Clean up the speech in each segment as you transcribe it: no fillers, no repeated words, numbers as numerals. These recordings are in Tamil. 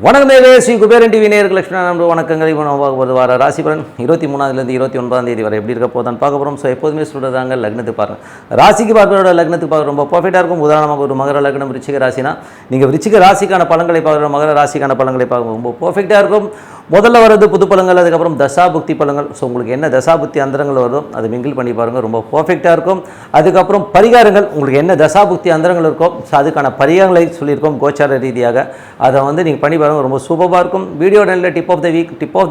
வணக்கம் ஸ்ரீ குபேரன் டிவி நேயர்கள் லட்சுமணன் வணக்கங்கள். இப்போ வார ராசிபலன் 23 29 வரை எப்படி இருக்க போதான்னு பார்க்க போகிறோம். ஸோ எப்போதுமே சொல்கிறதாங்க லக்னத்துக்கு பாருங்கள், ராசிக்கு பார்க்குறோட லக்னத்துக்கு பார்க்குற ரொம்ப பர்ஃபெக்டாக இருக்கும். உதாரணமாக ஒரு மகர லக்னம் விருச்சிக ராசினா நீங்கள் விருச்சிக ராசிக்கான பலன்களை பார்க்குற மகர ராசிக்கான பலன்களை பார்க்க ரொம்ப பர்ஃபெக்டாக இருக்கும். முதல்ல வர்றது புது பலங்கள், அதுக்கப்புறம் தசாபுக்தி பலங்கள். ஸோ உங்களுக்கு என்ன தசாபுக்தி அந்தரங்கள் வருதோ அதை மிங்கிள் பண்ணி பாருங்கள், ரொம்ப பர்ஃபெக்டாக இருக்கும். அதுக்கப்புறம் பரிகாரங்கள், உங்களுக்கு என்ன தசாபுக்தி அந்தரங்கள் இருக்கோ ஸோ அதுக்கான பரிகாரங்களை சொல்லியிருக்கோம் கோச்சார ரீதியாக. அதை நீங்கள் பண்ணி பாருங்கள், ரொம்ப சூப்பராக இருக்கும். வீடியோ நல்ல டிப் ஆஃப்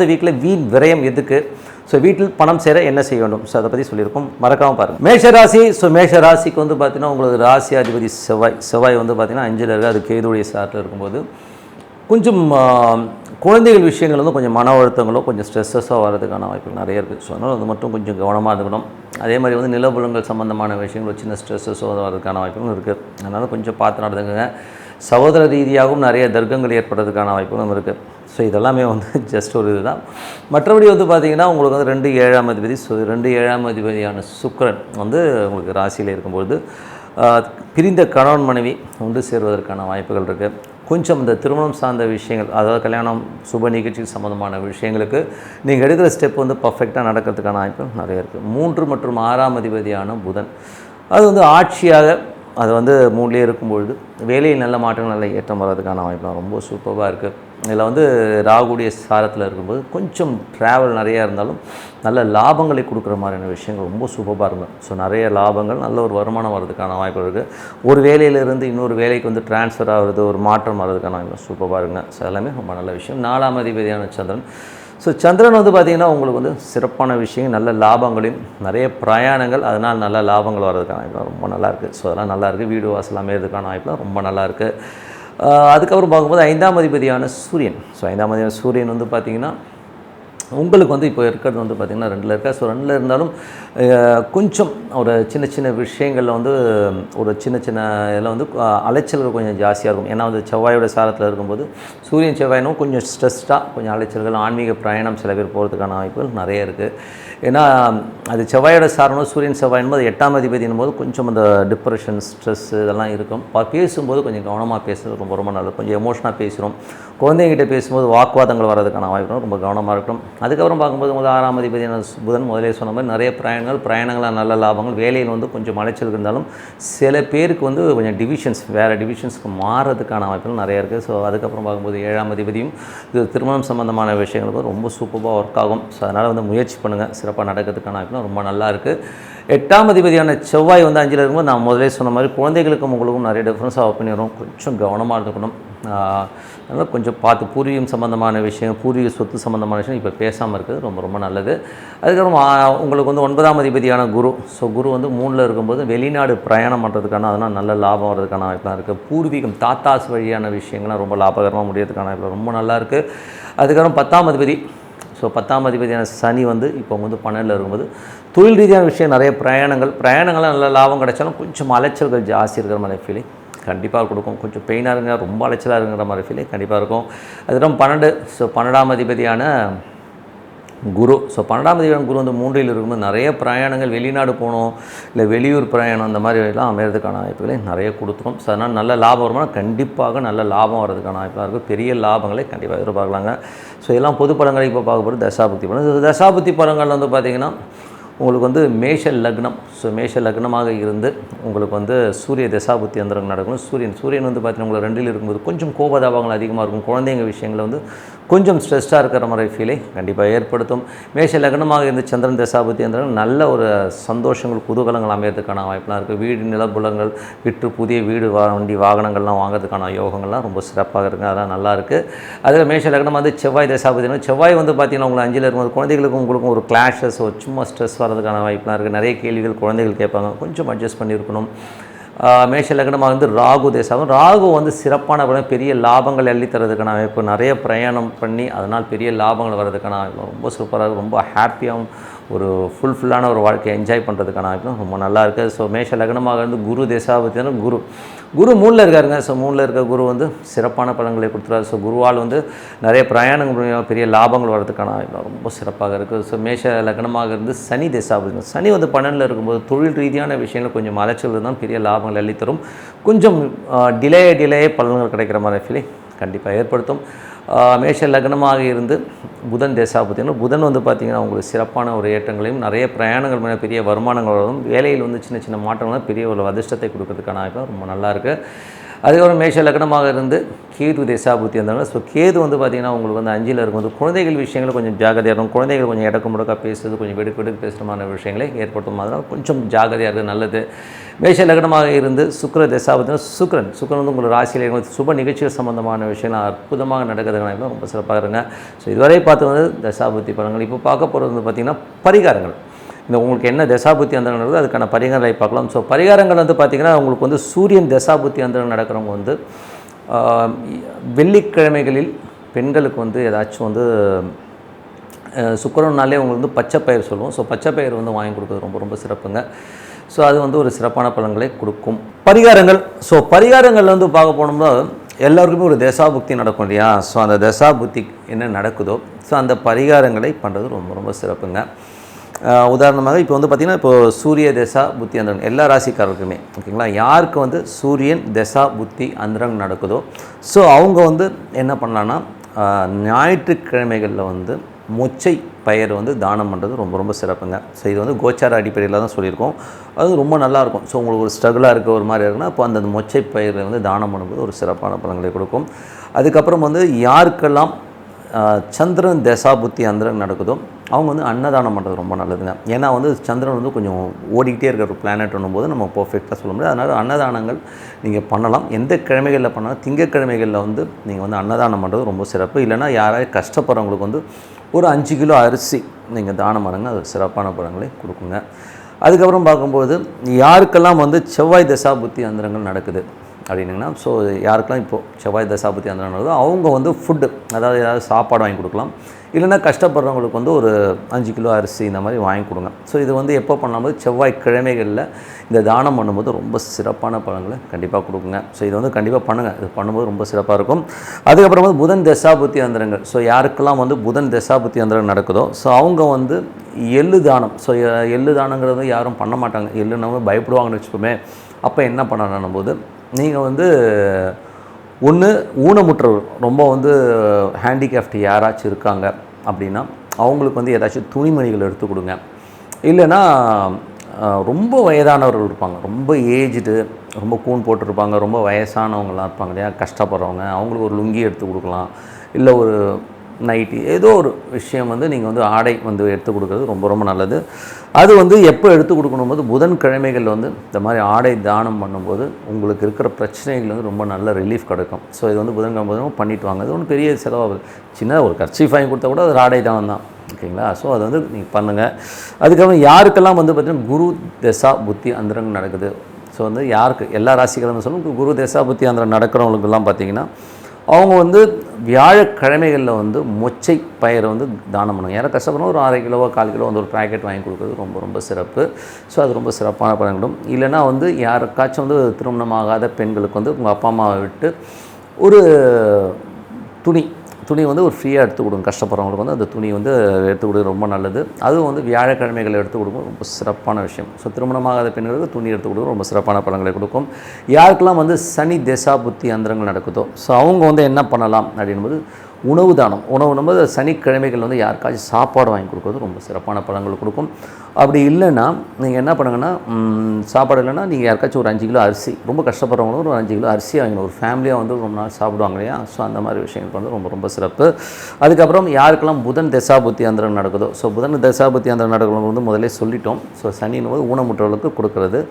த வீக்கில் வீண் விரயம் எதுக்கு, ஸோ வீட்டில் பணம் சேர என்ன செய்ய வேண்டும், ஸோ அதை பற்றி சொல்லியிருக்கோம், மறக்காமல் பாருங்கள். மேஷராசி. ஸோ மேஷராசிக்கு பார்த்தீங்கன்னா உங்களுக்கு ராசி அதிபதி செவ்வாய் பார்த்தீங்கன்னா 5ல் இருக்குது. அது கேதுடைய சாட்டில் இருக்கும்போது கொஞ்சம் குழந்தைகள் விஷயங்கள் கொஞ்சம் மன அழுத்தங்களோ கொஞ்சம் ஸ்ட்ரெஸ்ஸஸாக வர்றதுக்கான வாய்ப்புகள் நிறைய இருக்குது. ஸோ அதனால் மட்டும் கொஞ்சம் கவனமாக இருக்கணும். அதே மாதிரி நிலபுலங்கள் சம்மந்தமான விஷயங்கள் சின்ன ஸ்ட்ரெஸ்ஸஸோ வர்றதுக்கான வாய்ப்புகளும் இருக்குது. அதனால் கொஞ்சம் பார்த்து நடந்துங்க. சகோதர ரீதியாகவும் நிறைய தர்க்கங்கள் ஏற்படுறதுக்கான வாய்ப்புகளும் இருக்குது. ஸோ இதெல்லாமே ஜஸ்ட் ஒரு இதுதான். மற்றபடி பார்த்திங்கன்னா உங்களுக்கு 2 7ஆம் அதிபதி. ஸோ 2 7ஆம் அதிபதியான சுக்கிரன் உங்களுக்கு ராசியில் இருக்கும்போது பிரிந்த கணவன் மனைவி ஒன்று சேர்வதற்கான வாய்ப்புகள் இருக்குது. கொஞ்சம் இந்த திருமணம் சார்ந்த விஷயங்கள், அதாவது கல்யாணம் சுப நிகழ்ச்சி சம்மந்தமான விஷயங்களுக்கு நீங்கள் எடுக்கிற ஸ்டெப் பர்ஃபெக்டாக நடக்கிறதுக்கான வாய்ப்புகள் நிறைய இருக்குது. 3 மற்றும் 6ஆம் அதிபதியான புதன் அது ஆட்சியாக அது 3லேயே இருக்கும்பொழுது வேலையில் நல்ல மாற்றங்கள் நல்ல ஏற்றம் வர்றதுக்கான வாய்ப்புலாம் ரொம்ப சூப்பராக இருக்குது. இதில் ராகுடைய சாரத்தில் இருக்கும்போது கொஞ்சம் ட்ராவல் நிறையா இருந்தாலும் நல்ல லாபங்களை கொடுக்குற மாதிரியான விஷயங்கள் ரொம்ப சூப்பராக இருக்கும். ஸோ நிறைய லாபங்கள், நல்ல ஒரு வருமானம் வர்றதுக்கான வாய்ப்பு இருக்குது. ஒரு வேலையிலிருந்து இன்னொரு வேலைக்கு ட்ரான்ஸ்ஃபர் ஆகிறது, ஒரு மாற்றம் வர்றதுக்கான வாய்ப்பு சூப்பராக இருக்குங்க. ஸோ எல்லாமே ரொம்ப நல்ல விஷயம். 4ஆம் அதிபதியான சந்திரன். ஸோ சந்திரன் பார்த்திங்கன்னா உங்களுக்கு சிறப்பான விஷயம், நல்ல லாபங்களையும் நிறைய பிரயாணங்கள், அதனால் நல்ல லாபங்கள் வர்றதுக்கான வாய்ப்புலாம் ரொம்ப நல்லாயிருக்கு. ஸோ அதெல்லாம் நல்லாயிருக்கு. வீடு வாசல் அமைகிறதுக்கான வாய்ப்புலாம் ரொம்ப நல்லாயிருக்கு. அதுக்கப்புறம் பார்க்கும்போது 5ஆம் அதிபதியான சூரியன். ஸோ 5ஆம் அதிபதியான சூரியன் பார்த்திங்கன்னா உங்களுக்கு இப்போ இருக்கிறது பார்த்திங்கன்னா 2ல் இருக்கா. ஸோ 2ல் இருந்தாலும் கொஞ்சம் ஒரு சின்ன சின்ன விஷயங்களில் ஒரு சின்ன சின்ன இதில் அலைச்சல்கள் கொஞ்சம் ஜாஸ்தியாக இருக்கும். ஏன்னா செவ்வாயோட சாரத்தில் இருக்கும்போது சூரியன் செவ்வாயினும் கொஞ்சம் ஸ்ட்ரெஸ்டாக கொஞ்சம் அலைச்சல்கள், ஆன்மீக பிரயாணம் சில பேர் போகிறதுக்கான வாய்ப்புகள் நிறைய இருக்குது. ஏன்னா அது செவ்வாயோட சாரணும், சூரியன் செவ்வாயினும் போது 8ஆம் அதிபதினும் போது கொஞ்சம் அந்த டிப்ரெஷன் ஸ்ட்ரெஸ் இதெல்லாம் இருக்கும். பேசும்போது கொஞ்சம் கவனமாக பேசுகிறது ரொம்ப ரொம்ப நல்லது. கொஞ்சம் எமோஷனாக பேசுகிறோம். குழந்தைங்கிட்ட பேசும்போது வாக்குவாதங்கள் வர்றதுக்கான வாய்ப்பு ரொம்ப கவனமாக இருக்கணும். அதுக்கப்புறம் பார்க்கும்போது 6ஆம் அதிபதியான புதன் முதலே சொன்ன மாதிரி நிறைய பிரயாணங்களாக நல்ல லாபங்கள், வேலையில் கொஞ்சம் அலைச்சல் இருந்தாலும் சில பேருக்கு கொஞ்சம் டிவிஷன்ஸ் வேறு டிவிஷன்ஸ்க்கு மாறுறதுக்கான வாய்ப்புகள் நிறைய இருக்குது. ஸோ அதுக்கப்புறம் பார்க்கும்போது 7ஆம் அதிபதியும் இது திருமணம் சம்மந்தமான விஷயங்களுக்கு ரொம்ப சூப்பராக ஒர்க் ஆகும். ஸோ அதனால் முயற்சி பண்ணுங்கள், சிறப்பாக நடக்கிறதுக்கான வாய்ப்புலாம் ரொம்ப நல்லா இருக்குது. 8ஆம் அதிபதியான செவ்வாய் 5ல் இருக்கும்போது நான் முதலே சொன்ன மாதிரி குழந்தைகளுக்கும் உங்களுக்கும் நிறைய டிஃப்ரென்ஸாக ஒப்பீனியன் வரும். கொஞ்சம் கவனமாக இருக்கணும். அதனால் கொஞ்சம் பார்த்து பூர்வீகம் சம்மந்தமான விஷயம், பூர்வீக சொத்து சம்மந்தமான விஷயம் இப்போ பேசாமல் இருக்குது ரொம்ப ரொம்ப நல்லது. அதுக்கப்புறம் உங்களுக்கு 9ஆம் அதிபதியான குரு. ஸோ குரு 3ல் இருக்கும்போது வெளிநாடு பிரயாணம் பண்ணுறதுக்கான, அதனால் நல்ல லாபம் வர்றதுக்கான வாய்ப்புலாம் இருக்குது. பூர்வீகம் தாத்தாஸ் வழியான விஷயங்கள்லாம் ரொம்ப லாபகரமாக முடியறதுக்கான வாய்ப்பு ரொம்ப நல்லா இருக்குது. அதுக்கப்புறம் 10ஆம் அதிபதி. ஸோ 10ஆம் அதிபதியான சனி இப்போ 12ல் இருக்கும்போது தொழில் ரீதியான விஷயம் நிறைய பிரயாணங்கள்லாம் நல்ல லாபம் கிடைச்சாலும் கொஞ்சம் அலைச்சல்கள் ஜாஸ்தி இருக்கிற மாதிரி ஃபீலிங் கண்டிப்பாக கொடுக்கும். கொஞ்சம் பெயினாக இருங்க, ரொம்ப அலைச்சலாக இருக்கிற மாதிரி ஃபீலிங் கண்டிப்பாக இருக்கும். அதுக்கப்புறம் 12. ஸோ 12ஆம் அதிபதியான குரு. ஸோ 12ஆம் அதிபதியான குரு 3ல் இருக்கும்போது நிறைய பிரயாணங்கள், வெளிநாடு போகணும் இல்லை வெளியூர் பிரயாணம் அந்த மாதிரி எல்லாம் அமைகிறதுக்கான வாய்ப்புகளை நிறைய கொடுத்துரும். ஸோ அதனால் நல்ல லாபம் வருமானம், கண்டிப்பாக நல்ல லாபம் வர்றதுக்கான வாய்ப்பாக இருக்குது. பெரிய லாபங்களை கண்டிப்பாக எதிர்பார்க்கலாங்க. ஸோ இதெல்லாம் பொது பலன்களை இப்போ பார்க்க போகிறது தசாபுத்தி பலன். தசாபுத்தி பலன்கள் பார்த்திங்கன்னா உங்களுக்கு மேஷ லக்னம். ஸோ மேஷ லக்னமாக இருந்து உங்களுக்கு சூரிய தசாபுத்தி அந்தரங்கள் நடக்கணும். சூரியன் பார்த்தீங்கன்னா உங்களுக்கு 2ல் இருக்கும்போது கொஞ்சம் கோபதாபங்கள் அதிகமாக இருக்கும். குழந்தைங்க விஷயங்கள் கொஞ்சம் ஸ்ட்ரெஸ்ஸாக இருக்கிற மாதிரி ஃபீலை கண்டிப்பாக ஏற்படுத்தும். மேஷ லக்னமாக இருந்து சந்திரன் தசாபுத்தி அந்தரங்கள் நல்ல ஒரு சந்தோஷங்கள், குதூகலங்கள் அமையறதுக்கான வாய்ப்புலாம் இருக்குது. வீடு நிலப்புலங்கள் விற்று புதிய வீடு வண்டி வாகனங்கள்லாம் வாங்கிறதுக்கான யோகங்கள்லாம் ரொம்ப சிறப்பாக இருக்குது. அதெல்லாம் நல்லா இருக்குது. அதில் மேஷ லக்னம் செவ்வாய் தசாபுத்தி. செவ்வாய் பார்த்தீங்கன்னா உங்களுக்கு 5ல் இருக்கும்போது குழந்தைகளுக்கும் உங்களுக்கும் ஒரு கிளாஷஸ், ஒரு சும்மா ஸ்ட்ரெஸ் வரதுக்கான வாய்ப்புலாம் இருக்குது. நிறைய கேள்விகள் குழந்தைகள் கேட்பாங்க, கொஞ்சம் அட்ஜஸ்ட் பண்ணியிருக்கணும். மேஷ லக்னமாக ராகு தேசம். ராகு சிறப்பான பெரிய லாபங்கள் அள்ளி தரதுக்கான வாய்ப்பு, நிறைய பிரயாணம் பண்ணி அதனால் பெரிய லாபங்கள் வர்றதுக்கான ரொம்ப சூப்பராக, ரொம்ப ஹாப்பியாகவும் ஒரு ஃபுல்லான ஒரு வாழ்க்கையை என்ஜாய் பண்ணுறதுக்கான வாய்ப்பும் ரொம்ப நல்லா இருக்குது. ஸோ மேஷ லக்னமாக இருந்து குரு தசாபுத்தினா குரு 3ல் இருக்காருங்க. ஸோ 3ல் இருக்க குரு வந்து சிறப்பான பலன்களை கொடுத்துருவார். ஸோ குருவால் வந்து நிறைய பிரயாணங்கள் மூலியமாக பெரிய லாபங்கள் வர்றதுக்கான ரொம்ப சிறப்பாக இருக்குது. ஸோ மேஷ லக்னமாக இருந்து சனி தசாபுத்தி, சனி வந்து 12ல் இருக்கும்போது தொழில் ரீதியான விஷயங்கள் கொஞ்சம் அலைச்சல் தான் பெரிய லாபங்கள் அள்ளித்தரும். கொஞ்சம் டிலே பலன்கள் கிடைக்கிற மாதிரி ஃபீலிங் கண்டிப்பாக ஏற்படுத்தும். மேஷ லக்னமாக இருந்து புதன் தசாபுத்தினா புதன் வந்து பார்த்திங்கன்னா உங்களுக்கு சிறப்பான ஒரு ஏற்றங்களையும் நிறைய பிரயாணங்கள் மேலே பெரிய வருமானங்கள் வரும். வேலையில் வந்து சின்ன சின்ன மாற்றங்கள் பெரிய ஒரு அதிர்ஷ்டத்தை கொடுக்கறதுக்கான வாய்ப்பு ரொம்ப நல்லாயிருக்கு. அதுக்கப்புறம் மேஷ லக்னமாக இருந்து கேது தசாபுத்தி இருந்தாங்க. ஸோ கேது வந்து பார்த்திங்கன்னா உங்களுக்கு வந்து 5ல் இருக்கும்போது குழந்தைகள் விஷயங்கள் கொஞ்சம் ஜாகிரதையாக இருக்கும். குழந்தைகள் கொஞ்சம் இடக்கு முடக்காக பேசுறது, கொஞ்சம் வெடுக்கு பேசுகிற மாதிரி விஷயங்களை ஏற்படுத்தும். அதனால் கொஞ்சம் ஜாகிரதையாக இருக்குது, நல்லது. மேஷ லக்னமாக இருந்து சுக்கிர தசாபுத்தினா சுக்கிரன் வந்து உங்கள் ராசியில் இருக்கும் சுப நிகழ்ச்சிகள் சம்பந்தமான விஷயங்கள் அற்புதமாக நடக்கிறதுனால ரொம்ப சிறப்பாக இருங்க. ஸோ இதுவரை பார்த்து வந்து தசாபுத்தி பலன்கள். இப்போ பார்க்க போகிறது வந்து பார்த்திங்கன்னா பரிகாரங்கள். இந்த உங்களுக்கு என்ன தசாபுத்தி அந்தரம் நடக்குது அதுக்கான பரிகாரங்களை பார்க்கலாம். ஸோ பரிகாரங்கள் வந்து பார்த்திங்கன்னா உங்களுக்கு வந்து சூரியன் தசாபுத்தி அந்தரம் நடக்கிறவங்க வந்து வெள்ளிக்கிழமைகளில் பெண்களுக்கு வந்து ஏதாச்சும் வந்து சுக்கிரனாலே உங்களுக்கு வந்து பச்சைப்பயிர் சொல்லுவோம். ஸோ பச்சைப்பயிர் வந்து வாங்கி கொடுக்குறது ரொம்ப ரொம்ப சிறப்புங்க. ஸோ அது வந்து ஒரு சிறப்பான பலன்களை கொடுக்கும். பரிகாரங்கள். ஸோ பரிகாரங்கள் வந்து பார்க்க போனோம்னா எல்லாருக்குமே ஒரு தசாபுக்தி நடக்கும் இல்லையா? ஸோ அந்த தசாபுத்தி என்ன நடக்குதோ ஸோ அந்த பரிகாரங்களை பண்ணுறது ரொம்ப ரொம்ப சிறப்புங்க. உதாரணமாக இப்போ வந்து பார்த்திங்கன்னா இப்போது சூரிய தசா புத்தி அந்தரன் எல்லா ராசிக்காரருக்குமே ஓகேங்களா, யாருக்கு வந்து சூரியன் தசா புத்தி அந்தரன் நடக்குதோ ஸோ அவங்க வந்து என்ன பண்ணலான்னா ஞாயிற்றுக்கிழமைகளில் வந்து மொச்சை பயிர் வந்து தானம் பண்ணுறது ரொம்ப ரொம்ப சிறப்புங்க. ஸோ இது வந்து கோச்சார அடிப்படையில் தான் சொல்லியிருக்கோம். அது ரொம்ப நல்லாயிருக்கும். ஸோ உங்களுக்கு ஒரு ஸ்ட்ரகிளாக இருக்க ஒரு மாதிரி இருக்குன்னா அப்போ அந்த மொச்சை பயிரை வந்து தானம் பண்ணும்போது ஒரு சிறப்பான பலன்களை கொடுக்கும். அதுக்கப்புறம் வந்து யாருக்கெல்லாம் சந்திரன் தசாபுத்தி அந்தரன் நடக்குதோ அவங்க வந்து அன்னதானம் பண்ணுறது ரொம்ப நல்லதுங்க. ஏன்னா வந்து சந்திரன் வந்து கொஞ்சம் ஓடிக்கிட்டே இருக்கிற ஒரு பிளானட் போது நம்ம பர்ஃபெக்டாக சொல்ல முடியாது. அதனால் அன்னதானங்கள் நீங்கள் பண்ணலாம். எந்த கிழமைகளில் பண்ணாலும் திங்கக்கிழமைகளில் வந்து நீங்கள் வந்து அன்னதானம் பண்ணுறது ரொம்ப சிறப்பு. இல்லைனா யாராவது கஷ்டப்படுறவங்களுக்கு வந்து ஒரு 5 கிலோ அரிசி நீங்கள் தானம் பண்ணுங்க, அது சிறப்பான பலன்களை கொடுக்குங்க. அதுக்கப்புறம் பார்க்கும்போது யாருக்கெல்லாம் வந்து செவ்வாய் தசாபுத்தி அந்தரங்கள் நடக்குது அப்படின்னிங்கன்னா ஸோ யாருக்கெல்லாம் இப்போது செவ்வாய் தசாபுத்தி அந்தரம் நடக்குதோ அவங்க வந்து ஃபுட்டு அதாவது ஏதாவது சாப்பாடு வாங்கி கொடுக்கலாம். இல்லைனா கஷ்டப்படுறவங்களுக்கு வந்து ஒரு 5 கிலோ அரிசி இந்த மாதிரி வாங்கி கொடுங்க. ஸோ இது வந்து எப்போ பண்ணும்போது செவ்வாய்க்கிழமைகளில் இந்த தானம் பண்ணும்போது ரொம்ப சிறப்பான பலன்களை கண்டிப்பாக கொடுக்குங்க. ஸோ இது வந்து கண்டிப்பாக பண்ணுங்கள். இது பண்ணும்போது ரொம்ப சிறப்பாக இருக்கும். அதுக்கப்புறம் வந்து புதன் தசாபுத்தி அந்தரங்கள். ஸோ யாருக்கெல்லாம் வந்து புதன் தசாபுத்தி அந்தரம் நடக்குதோ ஸோ அவங்க வந்து எள்ளு தானம். ஸோ எள்ளு தானங்கிறது யாரும் பண்ண மாட்டாங்க. எள்ளுன்னு பயப்படுவாங்கன்னு வச்சுக்கோமே. அப்போ என்ன பண்ணணும் போது நீங்கள் வந்து ஒன்று ஊனமுற்றவர் ரொம்ப வந்து ஹேண்டிகேப்ட் யாராச்சும் இருக்காங்க அப்படின்னா அவங்களுக்கு வந்து ஏதாச்சும் துணிமணிகள் எடுத்து கொடுங்க. இல்லைன்னா ரொம்ப வயதானவர்கள் இருப்பாங்க, ரொம்ப ஏஜ்டு, ரொம்ப கூன் போட்டிருப்பாங்க, ரொம்ப வயசானவங்களாம் இருப்பாங்க இல்லையா, கஷ்டப்படுறவங்க, அவங்களுக்கு ஒரு லுங்கி எடுத்து கொடுக்கலாம். இல்லை ஒரு நைட்டி ஏதோ ஒரு விஷயம் வந்து நீங்கள் வந்து ஆடை வந்து எடுத்து கொடுக்குறது ரொம்ப ரொம்ப நல்லது. அது வந்து எப்போ எடுத்து கொடுக்கணும் போது புதன்கிழமைகளில் வந்து இந்த மாதிரி ஆடை தானம் பண்ணும்போது உங்களுக்கு இருக்கிற பிரச்சனைகள் வந்து ரொம்ப நல்ல ரிலீஃப் கிடைக்கும். ஸோ இது வந்து புதன்கிழமை பண்ணிட்டு வாங்க. அது ஒன்றும் பெரிய செலவாகுது. சின்ன ஒரு கர்ச்சீஃப் வாங்கி கொடுத்தா கூட அது ஆடை தானம் தான் ஓகேங்களா. ஸோ அது வந்து நீங்கள் பண்ணுங்கள். அதுக்கப்புறம் யாருக்கெல்லாம் வந்து பார்த்திங்கன்னா குரு தசா புத்தி அந்தரங்கள் நடக்குது ஸோ வந்து யாருக்கு எல்லா ராசிகளும் சொல்லணும் குரு தசா புத்தி அந்தரம் நடக்கிறவங்களுக்கெல்லாம் பார்த்திங்கன்னா அவங்க வந்து வியாழக்கிழமைகளில் வந்து மொச்சை பயிரை வந்து தானம் பண்ணுவாங்க. யாரும் கஷ்டப்படுறோம் ஒரு 1/2 கிலோவோ 1/4 கிலோ வந்து ஒரு பேக்கெட் வாங்கி கொடுக்குறது ரொம்ப ரொம்ப சிறப்பு. ஸோ அது ரொம்ப சிறப்பான பலன்களும். இல்லைனா வந்து யாருக்காச்சும் வந்து திருமணமாகாத பெண்களுக்கு வந்து உங்கள் அப்பா அம்மாவை விட்டு ஒரு துணி வந்து ஒரு ஃப்ரீயாக எடுத்து கொடுங்க. கஷ்டப்படுறவங்களுக்கு வந்து அந்த துணி வந்து எடுத்து கொடுக்க ரொம்ப நல்லது. அதுவும் வந்து வியாழக்கிழமைகளை எடுத்து கொடுக்கும் ரொம்ப சிறப்பான விஷயம். ஸோ திருமணமாகாத பெண்களுக்கு துணி எடுத்து கொடுக்க ரொம்ப சிறப்பான பலன்களை கொடுக்கும். யாருக்கெல்லாம் வந்து சனி தசா புத்தி அந்தரங்கள் நடக்குதோ ஸோ அவங்க வந்து என்ன பண்ணலாம் அப்படின்போது உணவு தானம். உணவுனும்போது சனிக்கிழமைகள் வந்து யாருக்காச்சும் சாப்பாடு வாங்கி கொடுக்குறது ரொம்ப சிறப்பான பலன்கள் கொடுக்கும். அப்படி இல்லைன்னா நீங்கள் என்ன பண்ணுங்கன்னா சாப்பாடு இல்லைன்னா நீங்கள் யாருக்காச்சும் ஒரு 5 கிலோ அரிசி, ரொம்ப கஷ்டப்படுறவங்களும் ஒரு 5 கிலோ அரிசி வாங்கணும். ஒரு ஃபேமிலியாக வந்து ரொம்ப நாள் சாப்பிடுவாங்க இல்லையா. ஸோ அந்த மாதிரி விஷயங்கள் வந்து ரொம்ப ரொம்ப சிறப்பு. அதுக்கப்புறம் யாருக்கெல்லாம் புதன் தசாபுத்தி அந்தரம் நடக்குதோ ஸோ புதன் தசாபுத்தி அந்தரம் நடக்கிறவங்க வந்து முதலே சொல்லிட்டோம். ஸோ சனின்னு போது ஊனமுற்றவர்களுக்கு கொடுக்குறது.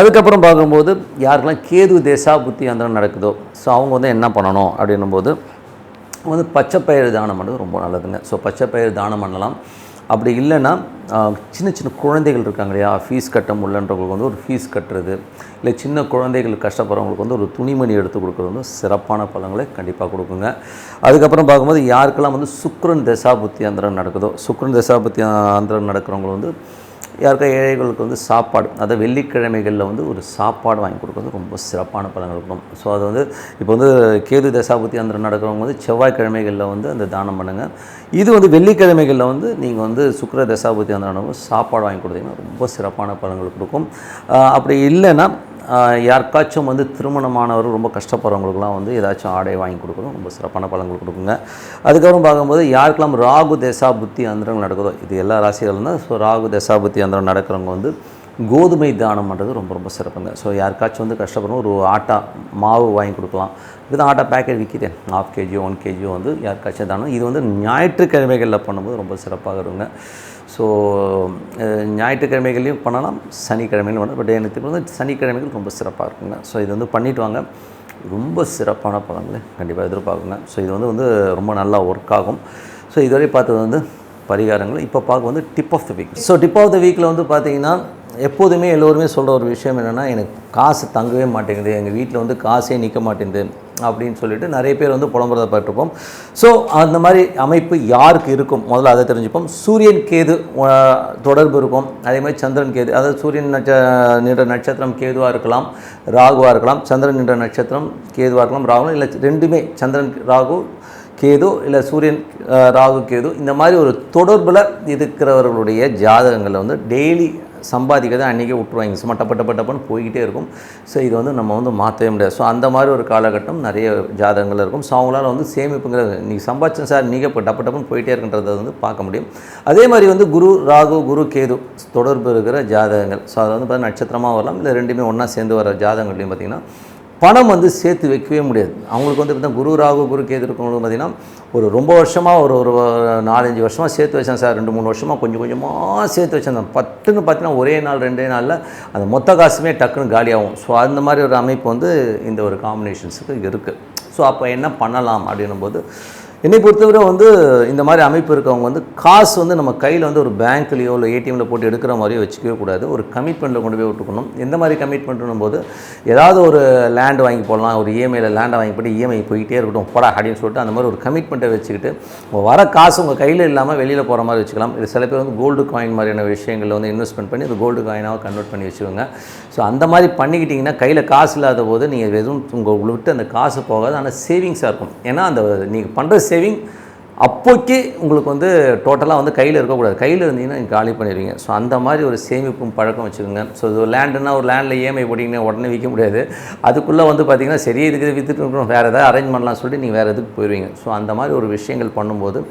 அதுக்கப்புறம் பார்க்கும்போது யாருக்கெல்லாம் கேது தசாபுத்தி அந்தரம் நடக்குதோ ஸோ அவங்க வந்து என்ன பண்ணணும் அப்படின்னும்போது வந்து பச்சைப்பயிறு தானம் பண்ணுறது ரொம்ப நல்லதுங்க. ஸோ பச்சைப்பயிறு தானம் பண்ணலாம். அப்படி இல்லைன்னா சின்ன சின்ன குழந்தைகள் இருக்காங்க இல்லையா, ஃபீஸ் கட்ட முடியலன்றவங்களுக்கு வந்து ஒரு ஃபீஸ் கட்டுறது, இல்லை சின்ன குழந்தைகள் கஷ்டப்படுறவங்களுக்கு வந்து ஒரு துணிமணி எடுத்து கொடுக்குறது வந்து சிறப்பான பலன்களை கண்டிப்பாக கொடுக்குங்க. அதுக்கப்புறம் பார்க்கும்போது யாருக்கெல்லாம் வந்து சுக்கிரன் தசாபுத்தி அந்தரம் நடக்குதோ, சுக்கிரன் தசாபுத்தி அந்தரம் நடக்கிறவங்க வந்து யாருக்கா ஏழைகளுக்கு வந்து சாப்பாடு, அதை வெள்ளிக்கிழமைகளில் வந்து ஒரு சாப்பாடு வாங்கி கொடுக்குறது ரொம்ப சிறப்பான பலன்கள் இருக்கும். ஸோ அது வந்து இப்போ வந்து கேது தசாபுத்தி அந்தரம் நடக்கிறவங்க வந்து செவ்வாய்க்கிழமைகளில் வந்து அந்த தானம் பண்ணுங்கள். இது வந்து வெள்ளிக்கிழமைகளில் வந்து நீங்கள் வந்து சுக்கிர தசாபுத்தி அந்தரம் சாப்பாடு வாங்கி கொடுத்தீங்கன்னா ரொம்ப சிறப்பான பலன்கள் கொடுக்கும். அப்படி இல்லைன்னா யாருக்காச்சும் வந்து திருமணமானவர் ரொம்ப கஷ்டப்படுறவங்களுக்குலாம் வந்து ஏதாச்சும் ஆடை வாங்கி கொடுக்குறோம், ரொம்ப சிறப்பான பலன்கள் கொடுக்குங்க. அதுக்கப்புறம் பார்க்கும்போது யாருக்கெல்லாம் ராகு தசா புத்தி அந்தரங்கள் நடக்குதோ, இது எல்லா ராசிகளும் தான். ஸோ ராகு தசா புத்தி அந்தரம் நடக்கிறவங்க வந்து கோதுமை தானம் பண்ணுறது ரொம்ப ரொம்ப சிறப்புங்க. ஸோ யாருக்காச்சும் வந்து கஷ்டப்படுறோம் ஒரு ஆட்டா மாவு வாங்கி கொடுக்கலாம். இதுதான் ஆட்டா பேக்கெட் விற்கிது, 1/2 kg 1 kg வந்து யாருக்காச்சும் தானம். இது வந்து ஞாயிற்றுக்கிழமைகளில் பண்ணும்போது ரொம்ப சிறப்பாக இருக்குங்க. ஸோ ஞாயிற்றுக்கிழமைகளையும் பண்ணலாம், சனிக்கிழமையிலும் பண்ணலாம். பட் எனக்கு வந்து சனிக்கிழமைகள் ரொம்ப சிறப்பாக இருக்குங்க. ஸோ இது வந்து பண்ணிவிட்டு வாங்க, ரொம்ப சிறப்பான பலன்களை கண்டிப்பாக எதிர்பார்க்குங்க. ஸோ இது வந்து ரொம்ப நல்லா ஒர்க் ஆகும். ஸோ இதுவரை பார்த்தது வந்து பரிகாரங்கள். இப்போ பார்க்க வந்து tip of the week. So tip of the வீக்கில் வந்து பார்த்திங்கன்னா எப்போதுமே எல்லோருமே சொல்கிற ஒரு விஷயம் என்னென்னா, எனக்கு காசு தங்கவே மாட்டேங்குது, எங்கள் வீட்டில் வந்து காசே நிற்க மாட்டேங்குது அப்படின்னு சொல்லிட்டு நிறைய பேர் வந்து புலம்புறதை பட்டிருப்போம். ஸோ அந்த மாதிரி அமைப்பு யாருக்கு இருக்கும் முதல்ல அதை தெரிஞ்சுப்போம். சூரியன் கேது தொடர்பு இருக்கும், அதே மாதிரி சந்திரன் கேது, அதாவது சூரியன் நின்ற நட்சத்திரம் கேதுவாக இருக்கலாம், ராகுவாக இருக்கலாம், சந்திரன் நின்ற நட்சத்திரம் கேதுவாக இருக்கலாம், ராகு இல்லை ரெண்டுமே சந்திரன் ராகு கேது இல்லை சூரியன் ராகு கேது, இந்த மாதிரி ஒரு தொடர்பில் இருக்கிறவர்களுடைய ஜாதகங்களில் வந்து டெய்லி சம்பாதிக்கிறத அன்றைக்கே விட்டுருவாங்க, சும்மா டப்பன்னு போய்கிட்டே இருக்கும். ஸோ இது வந்து நம்ம வந்து மாற்றவே முடியாது. ஸோ அந்த மாதிரி ஒரு காலகட்டம் நிறைய ஜாதகங்கள் இருக்கும். ஸோ அவங்களால வந்து சேமிப்புங்கிறது நீங்கள் சம்பாதிச்சேன் சார் நீங்கள் இப்போ டப்புன்னு போயிட்டே இருக்கின்றதை வந்து பார்க்க முடியும். அதே மாதிரி வந்து குரு ராகு குரு கேது தொடர்பு இருக்கிற ஜாதகங்கள், ஸோ அதை வந்து பார்த்தீங்கன்னா நட்சத்திரமாக வரலாம், இல்லை ரெண்டுமே ஒன்றா சேர்ந்து வர ஜாதகங்கள்லையும் பார்த்திங்கன்னா பணம் வந்து சேர்த்து வைக்கவே முடியாது. அவங்களுக்கு வந்து பார்த்தீங்கன்னா குரு ராகு குரு கேது இருக்கவங்களுக்கு பார்த்திங்கன்னா ஒரு ரொம்ப வருஷமாக ஒரு 4-5 வருஷமாக சேர்த்து வச்சேன் சார், 2-3 வருஷமாக கொஞ்சம் கொஞ்சமாக சேர்த்து வச்சேன், பட்டுன்னு பார்த்தீங்கன்னா ஒரே நாள் 2 நாளில் அந்த மொத்த காசுமே டக்குன்னு காலியாகும். ஸோ அந்த மாதிரி ஒரு அமைப்பு வந்து இந்த ஒரு காம்பினேஷன்ஸுக்கு இருக்குது. ஸோ அப்போ என்ன பண்ணலாம் அப்படின்னும்போது, என்னை பொறுத்தவரை வந்து இந்த மாதிரி அமைப்பு இருக்கவங்க வந்து காசு வந்து நம்ம கையில் வந்து ஒரு பேங்க்லேயோ இல்லை ஏடிஎம்மில் போட்டு எடுக்கிற மாதிரியோ வச்சுக்கவே கூடாது. ஒரு கமிட்மெண்ட்டில் கொண்டு போய் விட்டுக்கணும். எந்த மாதிரி கமிட்மெண்ட்னும் போது ஏதாவது ஒரு லேண்ட் வாங்கி போடலாம், ஒரு இஎம்ஐயில் லேண்டை வாங்கி போட்டு இஎம்ஐ போயிட்டே இருக்கட்டும் போடா அப்படின்னு சொல்லிட்டு அந்த மாதிரி ஒரு கமிட்மெண்ட்டை வச்சுக்கிட்டு வர காசு உங்கள் கையில் இல்லாமல் வெளியில் போகிற மாதிரி வச்சுக்கலாம். இது சில பேர் வந்து கோல்டு காயின் மாதிரியான விஷயங்களில் வந்து இன்வெஸ்ட்மெண்ட் பண்ணி அது கோல்டு காயினாக கன்வெர்ட் பண்ணி வச்சுக்கோங்க. ஸோ அந்த மாதிரி பண்ணிக்கிட்டிங்கன்னா கையில் காசு இல்லாத போது நீங்கள் எதுவும் உங்களை விட்டு அந்த காசு போகாது, ஆனால் சேவிங்ஸாக இருக்கும். ஏன்னா அந்த நீங்கள் பண்ணுற சேவிங் அப்போக்கே உங்களுக்கு வந்து டோட்டலாக வந்து கையில் இருக்கக்கூடாது, கையில் இருந்தீங்கன்னா நீங்கள் காலி பண்ணிடுவீங்க. ஸோ அந்த மாதிரி ஒரு சேமிப்பும் பழக்கம் வச்சுக்கோங்க. ஸோ இது லேண்டுன்னா ஒரு லேண்டில் இஎம்ஐ போட்டிங்கன்னா உடனே விற்க முடியாது, அதுக்குள்ளே வந்து பார்த்திங்கன்னா சரி இதுக்கு விற்றுட்டு இருக்கணும், வேறு எதாவது அரேஞ்ச் பண்ணலாம் சொல்லிட்டு நீங்கள் வேறு எதுக்கு போயிடுவீங்க. ஸோ அந்த மாதிரி ஒரு விஷயங்கள் பண்ணும்போது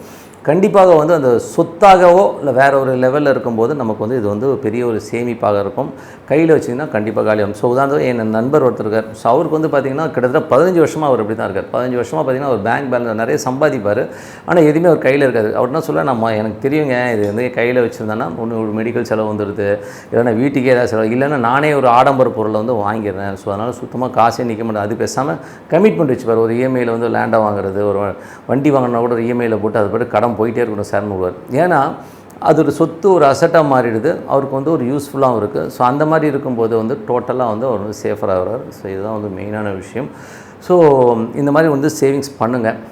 கண்டிப்பாக வந்து அந்த சொத்தாகவோ இல்லை வேறு ஒரு லெவலில் இருக்கும்போது நமக்கு வந்து இது வந்து பெரிய ஒரு சேமிப்பாக இருக்கும். கையில் வச்சிங்கன்னா கண்டிப்பாக காலியாகும். ஸோ உதாரணம் என் நண்பர் ஒருத்தர் இருக்கார். ஸோ அவருக்கு வந்து பார்த்திங்கன்னா கிட்டத்தட்ட 15 வருஷமாக அவர் இப்படி தான் இருக்கார். 15 வருஷமாக பார்த்திங்கன்னா ஒரு பேங்க் பேலன்ஸ் நிறைய சம்பாதிப்பார், ஆனால் எதுவுமே அவர் கையில் இருக்காது. அவர் என்ன சொல்ல, நம்ம எனக்கு தெரியுங்க இது வந்து கையில் வச்சுருந்தேன்னா ஒன்று ஒரு மெடிக்கல் செலவு வந்துடுது, இல்லைன்னா வீட்டுக்கே ஏதாவது செலவு, இல்லைன்னா நானே ஒரு ஆடம்பர பொருளை வந்து வாங்கிடுறேன். ஸோ அதனால் சுத்தமாக காசே நிற்க மாட்டேன். அது பேசாமல் கமிட்மெண்ட் வச்சுப்பார். ஒரு இஎம்ஐயில் வந்து லேண்டை வாங்குறது, ஒரு வண்டி வாங்கினா கூட ஒரு இஎம்ஐயில் போட்டு அது போய்ட்டு கடன் போயிட்டே இருக்கணும் சார்னு விடுவார். ஏன்னா அது ஒரு சொத்து ஒரு அசட்டாக மாறிடுது, அவருக்கு வந்து ஒரு யூஸ்ஃபுல்லாகவும் இருக்குது. ஸோ அந்த மாதிரி இருக்கும்போது வந்து டோட்டலாக வந்து அவர் வந்து சேஃபராக வர்றார். ஸோ இதுதான் வந்து மெயினான விஷயம். ஸோ இந்த மாதிரி வந்து சேவிங்ஸ் பண்ணுங்கள்.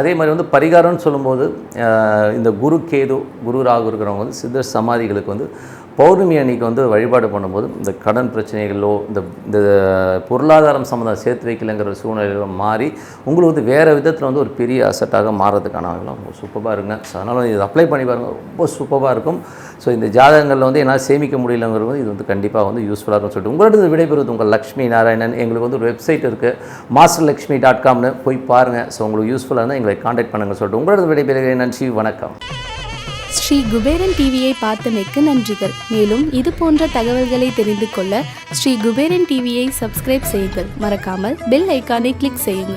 அதே மாதிரி வந்து பரிகாரம்னு சொல்லும்போது இந்த குரு கேது குரு ராகு இருக்கிறவங்க வந்து சித்தர் சமாதிகளுக்கு வந்து பௌர்ணமி அன்னைக்கு வந்து வழிபாடு பண்ணும்போது இந்த கடன் பிரச்சனைகளோ இந்த பொருளாதாரம் சம்மந்தம் சேர்த்து வைக்கலைங்கிற சூழ்நிலையில் மாறி உங்களுக்கு வந்து வேறு விதத்தில் வந்து ஒரு பெரிய அசட்டாக மாறுறதுக்கான ரொம்ப சூப்பராக இருக்குங்க. ஸோ அதனால் இது அப்ளை பண்ணி பாருங்கள், ரொம்ப சூப்பராக இருக்கும். ஸோ இந்த ஜாதகங்களில் வந்து என்னால் சேமிக்க முடியலங்கிறது இது வந்து கண்டிப்பாக வந்து யூஸ்ஃபுல்லாக இருக்கும்னு சொல்லிட்டு உங்களோட விடைபெறுவது உங்கள் லக்ஷ்மி நாராயணன். எங்களுக்கு வந்து ஒரு வெப்சைட் இருக்குது, masterlakshmi.comனு போய் பாருங்கள். ஸோ உங்களுக்கு யூஸ்ஃபுல்லாக இருந்தால் எங்களை காண்டாக்ட் பண்ணுங்கள் சொல்லிட்டு உங்களோட விடைபெறுகிறேன். நன்றி, வணக்கம். ஸ்ரீ குபேரன் டிவியை பார்த்தமைக்கு நன்றிகள். மேலும் இது போன்ற தகவல்களை தெரிந்து கொள்ள ஸ்ரீ குபேரன் டிவியை சப்ஸ்கிரைப் செய்யுங்கள். மறக்காமல் பெல் ஐக்கானை கிளிக் செய்யுங்கள்.